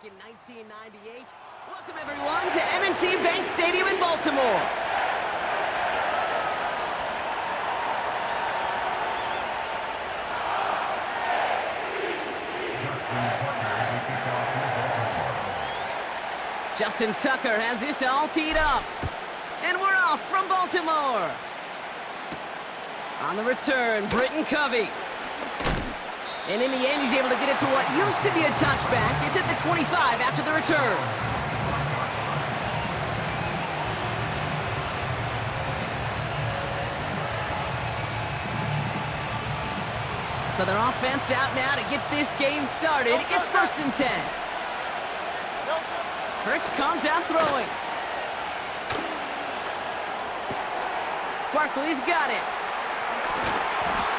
back in 1998. Welcome, everyone, to M&T Bank Stadium in Baltimore. Justin Tucker has this all teed up. And we're off from Baltimore. On the return, Britton Covey. And in the end, he's able to get it to what used to be a touchback. It's at the 25 after the return. So their offense out now to get this game started. It's 1st and 10. Hurts comes out throwing. Barkley's got it.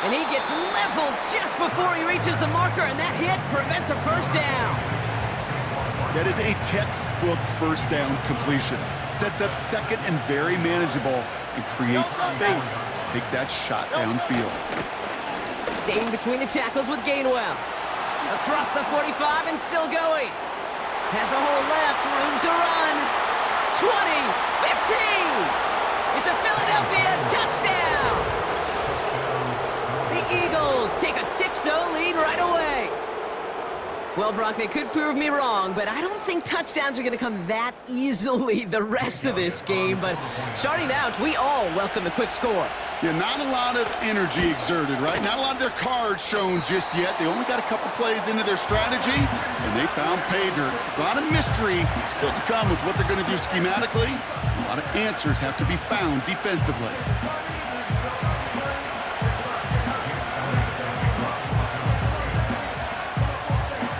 And he gets leveled just before he reaches the marker, and that hit prevents a first down. That is a textbook first down completion. Sets up second and very manageable and creates space to take that shot downfield. Staying between the tackles with Gainwell. Across the 45 and still going. Has a hole left, room to run. 20, 15. It's a Philadelphia touchdown. The Eagles take a 6-0 lead right away. Well, Brock, they could prove me wrong, but I don't think touchdowns are going to come that easily the rest of this game. But starting out, we all welcome the quick score. Yeah, not a lot of energy exerted, right? Not a lot of their cards shown just yet. They only got a couple plays into their strategy, and they found pay dirt. A lot of mystery still to come with what they're going to do schematically. A lot of answers have to be found defensively.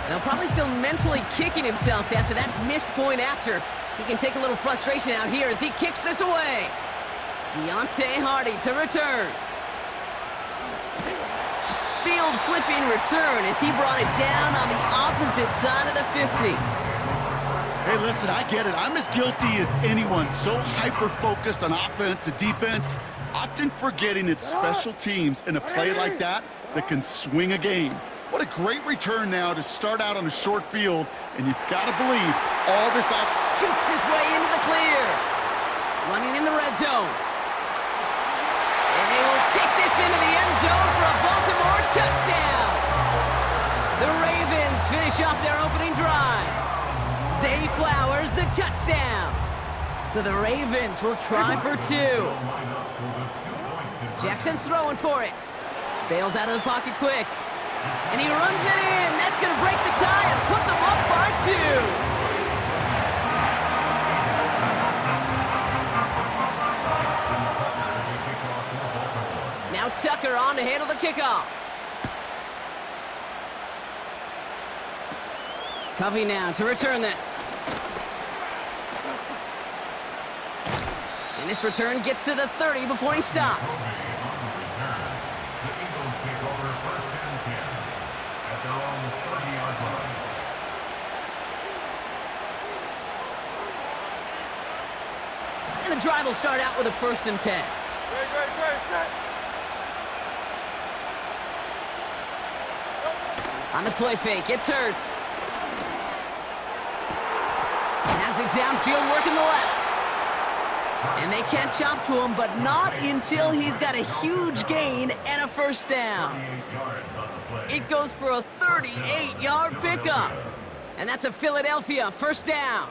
Now probably still mentally kicking himself after that missed point after. He can take a little frustration out here as he kicks this away. Deontay Hardy to return. Field flipping return as he brought it down on the opposite side of the 50. Hey, listen, I get it. I'm as guilty as anyone. So hyper-focused on offense and defense, often forgetting it's special teams in a play like that that can swing a game. What a great return now to start out on a short field, and you've got to believe all this off. Jukes his way into the clear. Running in the red zone. And they will take this into the end zone for a Baltimore touchdown. The Ravens finish off their opening drive. Zay Flowers, the touchdown. So the Ravens will try for 2. Jackson throwing for it. Bails out of the pocket quick. And he runs it in. That's going to break the tie and put them up by 2. Now Tucker on to handle the kickoff. Covey now to return this. And this return gets to the 30 before he stopped. And the drive will start out with a 1st and 10. On the play fake, it's Hurts. Has it downfield, working the left. And they catch up to him, but not until he's got a huge gain and a first down. It goes for a 38-yard pickup. And that's a Philadelphia first down.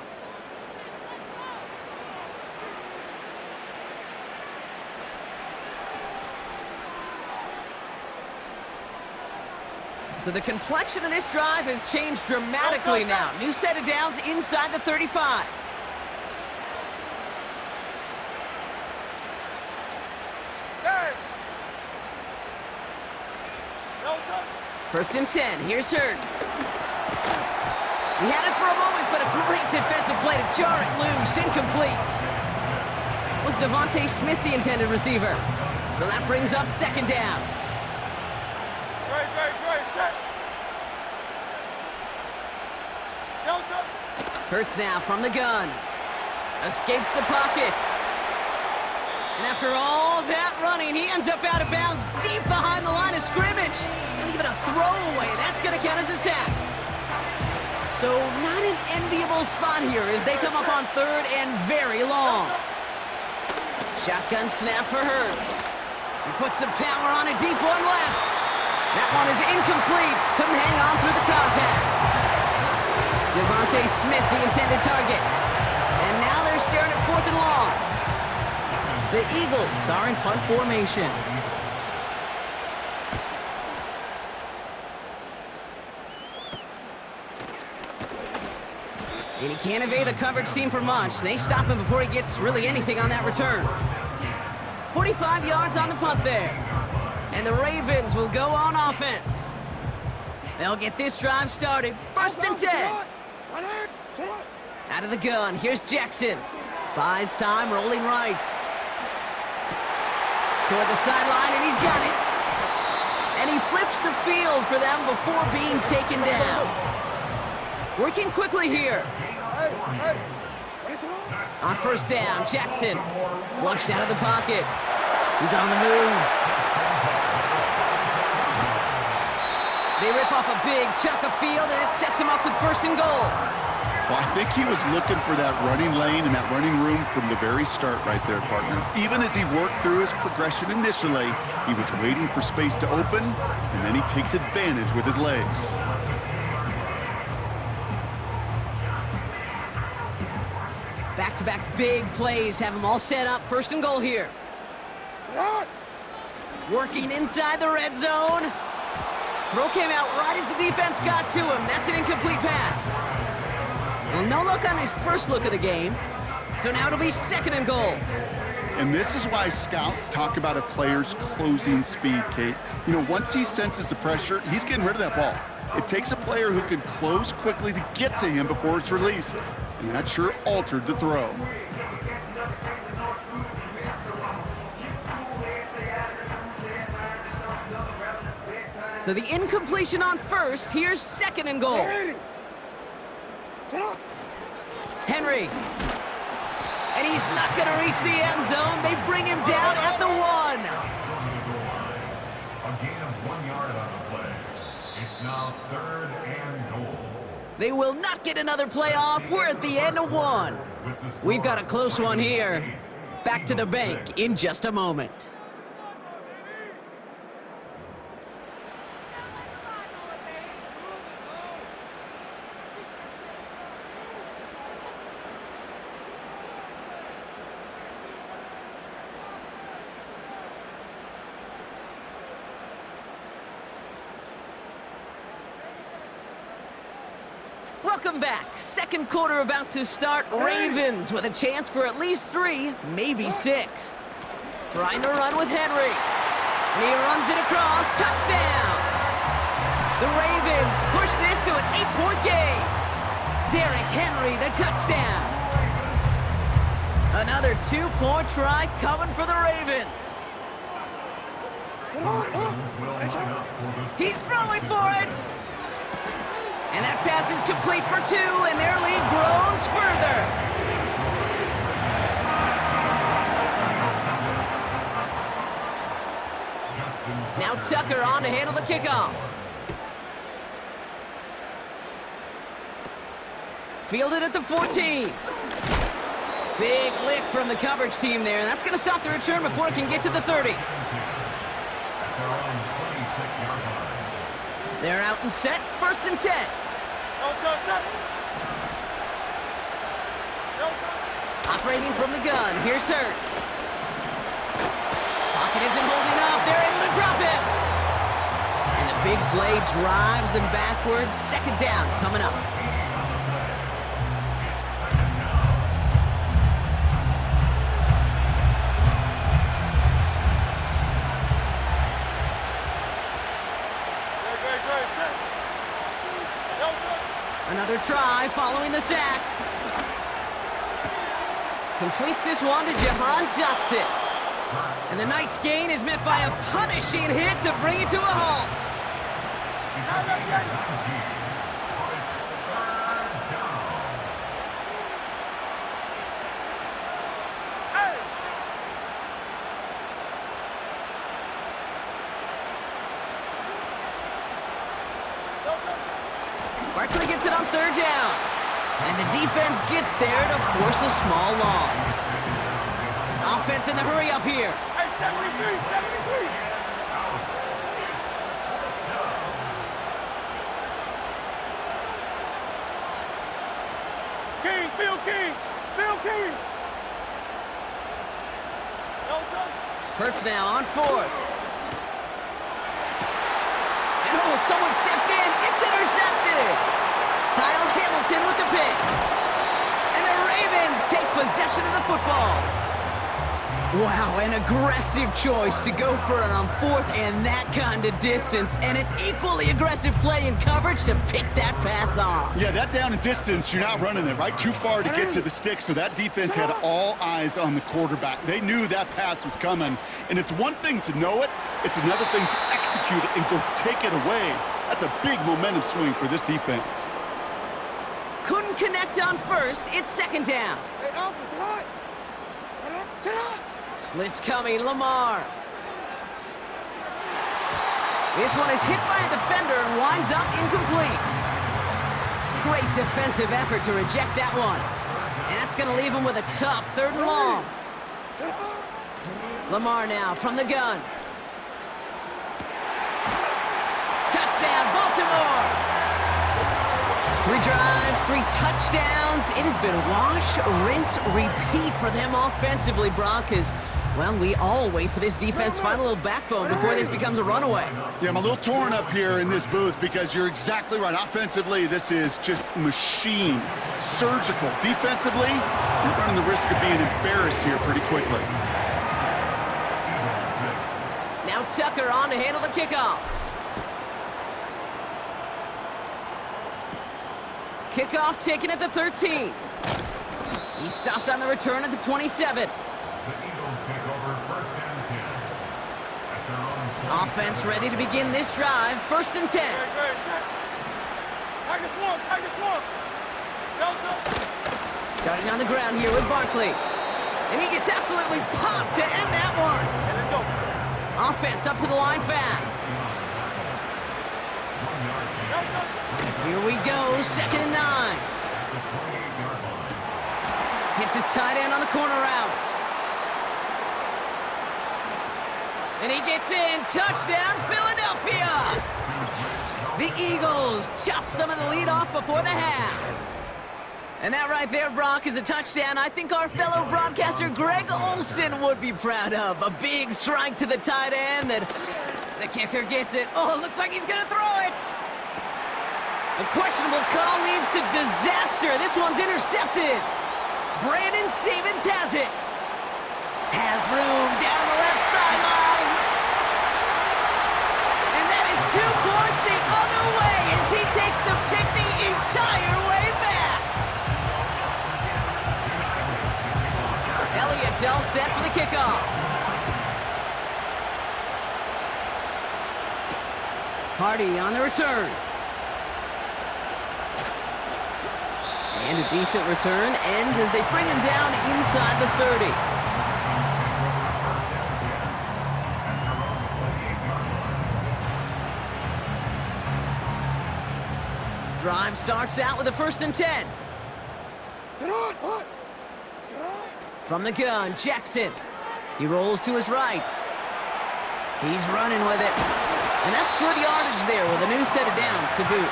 So the complexion of this drive has changed dramatically now. New set of downs inside the 35. First and 10. Here's Hurts. He had it for a moment, but a great defensive play to jar it loose. Incomplete. Was Devontae Smith the intended receiver? So that brings up 2nd down. Hurts now from the gun. Escapes the pocket. And after all that running, he ends up out of bounds deep behind the line of scrimmage. Not even a throwaway. That's going to count as a sack. So not an enviable spot here as they come up on third and very long. Shotgun snap for Hurts. He puts some power on a deep one left. That one is incomplete. Couldn't hang on through the contact. Devontae Smith, the intended target. And now they're staring at 4th and long. The Eagles are in punt formation. And he can't evade the coverage team for much. They stop him before he gets really anything on that return. 45 yards on the punt there. And the Ravens will go on offense. They'll get this drive started. 1st and 10. Out of the gun, here's Jackson. Buys time, rolling right. Toward the sideline, and he's got it. And he flips the field for them before being taken down. Working quickly here. On 1st down, Jackson. Flushed out of the pocket. He's on the move. They rip off a big chunk of field, and it sets him up with 1st and goal. Well, I think he was looking for that running lane and that running room from the very start right there, partner. Even as he worked through his progression initially, he was waiting for space to open, and then he takes advantage with his legs. Back-to-back big plays have them all set up. 1st and goal here. Working inside the red zone. Throw came out right as the defense got to him. That's an incomplete pass. Well, no look on his first look of the game. So now it'll be 2nd and goal. And this is why scouts talk about a player's closing speed, Kate. You know, once he senses the pressure, he's getting rid of that ball. It takes a player who can close quickly to get to him before it's released. And that sure altered the throw. So the incompletion on 1st. Here's 2nd and goal. Henry. And he's not going to reach the end zone. They bring him down at the 1. A gain of 1 yard on the play. It's now 3rd and goal. They will not get another play off. We're at the end of 1. We've got a close one here. Back to the bank in just a moment. Welcome back. 2nd quarter about to start. Ravens with a chance for at least 3, maybe 6. Trying to run with Henry. And he runs it across. Touchdown! The Ravens push this to an 8-point game. Derrick Henry, the touchdown. Another 2-point try coming for the Ravens. He's throwing for it. And that pass is complete for 2, and their lead grows further. Now Tucker on to handle the kickoff. Fielded at the 14. Big lick from the coverage team there, and that's going to stop the return before it can get to the 30. They're out and set, 1st and 10. Operating from the gun, here's Hurts. Pocket isn't holding up, they're able to drop him. And the big play drives them backwards. 2nd down coming up. Another try following the sack. Completes this one to Jahan Dotson. And the nice gain is met by a punishing hit to bring it to a halt. Barkley gets it on third down. And the defense gets there to force a small loss. Offense in the hurry up here. Hey, 73, 73. King, Phil King, Phil King. Hurts now on fourth. And oh, someone stepped in. It's intercepted. Kyle Hamilton with the pick. And the Ravens take possession of the football. Wow, an aggressive choice to go for it on fourth and that kind of distance, and an equally aggressive play in coverage to pick that pass off. Yeah, that down and distance, you're not running it, right? Too far to get to the stick, so that defense had all eyes on the quarterback. They knew that pass was coming, and it's one thing to know it, it's another thing to execute it and go take it away. That's a big momentum swing for this defense. Couldn't connect on first, it's second down. Hey, Alpha, sit hot. Sit hot. Blitz coming, Lamar. This one is hit by a defender and winds up incomplete. Great defensive effort to reject that one. And that's going to leave him with a tough third and long. Lamar now from the gun. Touchdown, Baltimore! 3 drives, 3 touchdowns. It has been wash, rinse, repeat for them offensively, Brock, as, well, we all wait for this defense to find a little backbone before this becomes a runaway. Yeah, I'm a little torn up here in this booth because you're exactly right. Offensively, this is just machine, surgical. Defensively, you're running the risk of being embarrassed here pretty quickly. Now Tucker on to handle the kickoff. Kickoff taken at the 13. He's stopped on the return at the 27. The Eagles take over first and 10. At their own 20. Offense ready to begin this drive. First and 10. Tiger swamp. Delta. Starting on the ground here with Barkley. And he gets absolutely popped to end that one. Hey, let's go. Offense up to the line fast. Here we go, second and 9. Hits his tight end on the corner route. And he gets in, touchdown, Philadelphia! The Eagles chop some of the lead off before the half. And that right there, Brock, is a touchdown I think our fellow broadcaster Greg Olson would be proud of. A big strike to the tight end that the kicker gets it. Oh, it looks like he's gonna throw it! A questionable call leads to disaster. This one's intercepted. Brandon Stevens has it. Has room down the left sideline. And that is 2 points the other way as he takes the pick the entire way back. Elliott's all set for the kickoff. Hardy on the return. And a decent return ends as they bring him down inside the 30. Drive starts out with a first and 10. From the gun, Jackson. He rolls to his right. He's running with it. And that's good yardage there with a new set of downs to boot.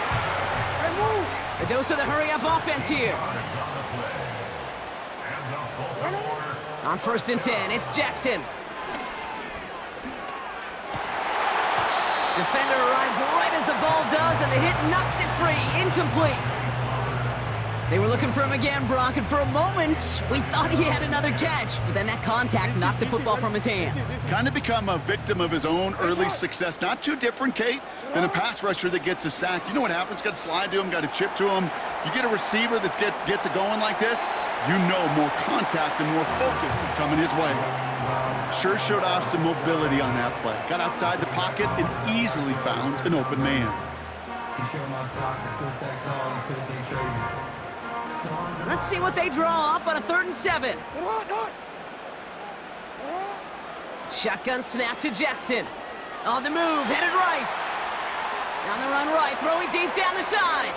A dose of the hurry-up offense here. On first and 10, it's Jackson. Defender arrives right as the ball does, and the hit knocks it free. Incomplete. They were looking for him again, Brock, and for a moment, we thought he had another catch, but then that contact knocked the football from his hands. Kind of become a victim of his own early success. Not too different, Kate, than a pass rusher that gets a sack. You know what happens? Got to slide to him, got to chip to him. You get a receiver that gets it going like this, you know more contact and more focus is coming his way. Sure showed off some mobility on that play. Got outside the pocket and easily found an open man. Let's see what they draw up on a 3rd and 7. Shotgun snap to Jackson. On the move, headed right. On the run right, throwing deep down the side.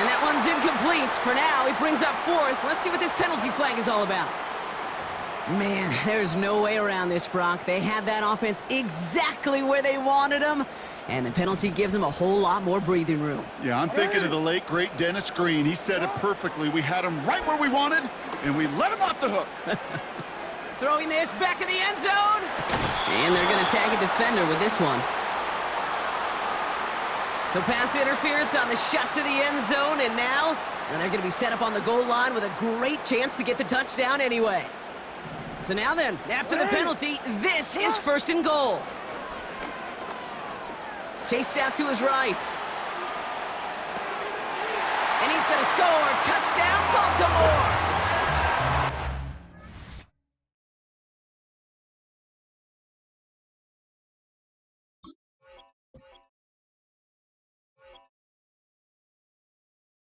And that one's incomplete. For now, he brings up fourth. Let's see what this penalty flag is all about. Man, there's no way around this, Brock. They had that offense exactly where they wanted them, and the penalty gives them a whole lot more breathing room. Yeah, I'm thinking of the late, great Dennis Green. He said it perfectly. We had him right where we wanted, and we let him off the hook. Throwing this back in the end zone. And they're going to tag a defender with this one. So pass interference on the shot to the end zone, and now they're going to be set up on the goal line with a great chance to get the touchdown anyway. So now then, after the penalty, this is first and goal. Chased out to his right. And he's going to score. Touchdown, Baltimore!